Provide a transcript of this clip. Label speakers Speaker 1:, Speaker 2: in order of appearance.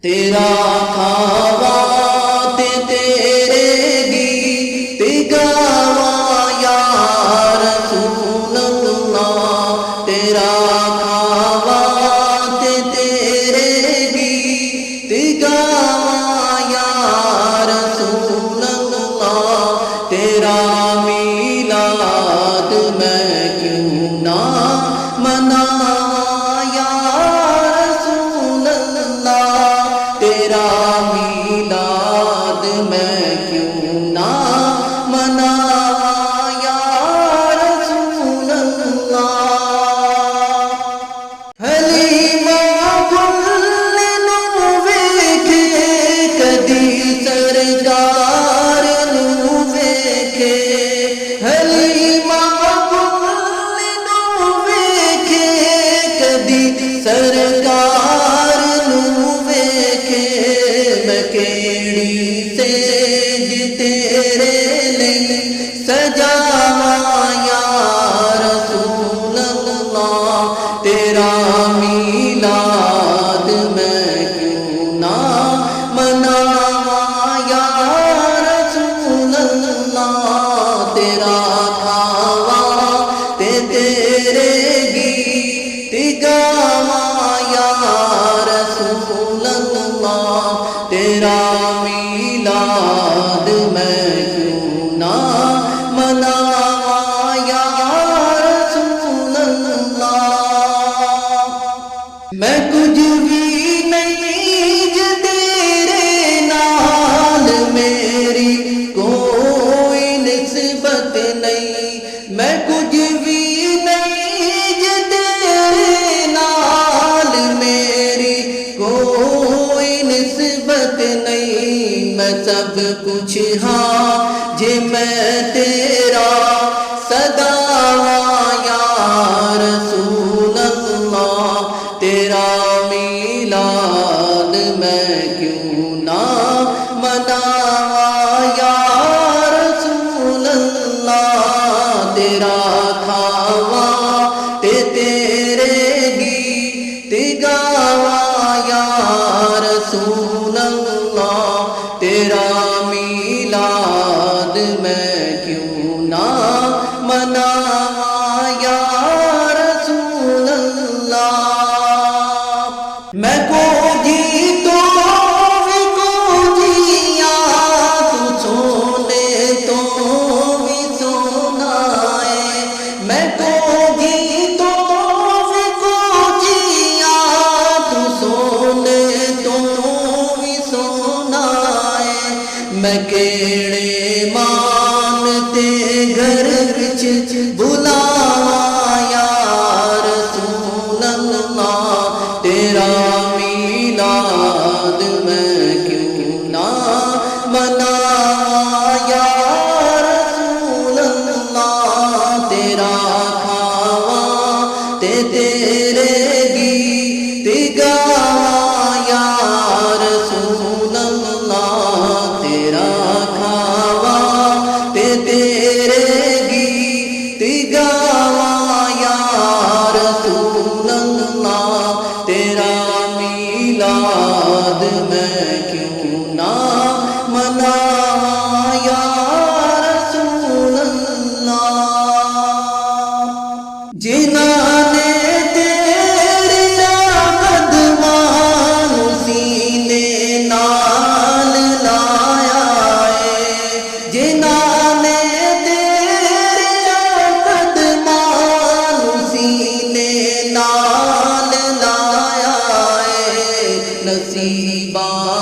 Speaker 1: تیرا کھاوا تے تیرے گیت گاواں یا رسول اللہ، تیرا کھاوا تے تیرے گیت گاواں یا رسول اللہ، تیرا میلاد میں کیوں نہ مناواں یا رسول اللہ، تیرا میلاد میں کیوں نہ مناواں یا رسول اللہ۔ حلیمہ گل نوں ویکھے کدی سرکار نوں ویکھے، حلیمہ گل نوں ویکھے کدی سرکار نوں ویکھے، میں کیڑی سیج تیرے لئی سجاواں یا رسول اللہ، تیرا میلاد میں کیوں نہ مناواں یا رسول اللہ، تیرا کھاوا تے تیرے گیت گاواں یا رسول اللہ، تیرا میلاد میں کیوں نہ مناواں یا رسول اللہ۔ میں کچھ بھی نہیں جو تیرے نال میری کوئی نسبت نہیں، میں کچھ بھی نہیں جو تیرے نال میری کوئی نسبت نہیں، میں سب کچھ ہاں جے میں تیرا صداواں یا رسول اللہ، تیرا میلاد میں کیوں نہ مناواں یا رسول اللہ، تیرا کھاوا تے تیرے گیت گاواں یا رسول اللہ، تیرا میلاد میں کیوں نہ مناواں یا رسول اللہ۔ میں کو جی تو بھی کو جیا تو سونے تو بھی سونا ہے، میں کو جی تو بھی کو جیا تو سونے تو بھی سونا ہے، میں کیڑے مان تے گھر وچ بلاواں یا رسول اللہ، تیرا میلاد میں کیوں نہ مناواں یا رسول اللہ، تیرا کھاوا تے تیرے گیت گاواں یا رسول اللہ، تیرا کھاوا تے تیرے گیت گاواں یا رسول اللہ، تیرا میلاد میں کیوں نہ مناواں یا رسول اللہ۔ جنہاں نے تیرے قدماں نوں سینے نال لایا ہے، جنہاں نے تیرے قدماں نوں سینے نال لایا ہے، نصیباں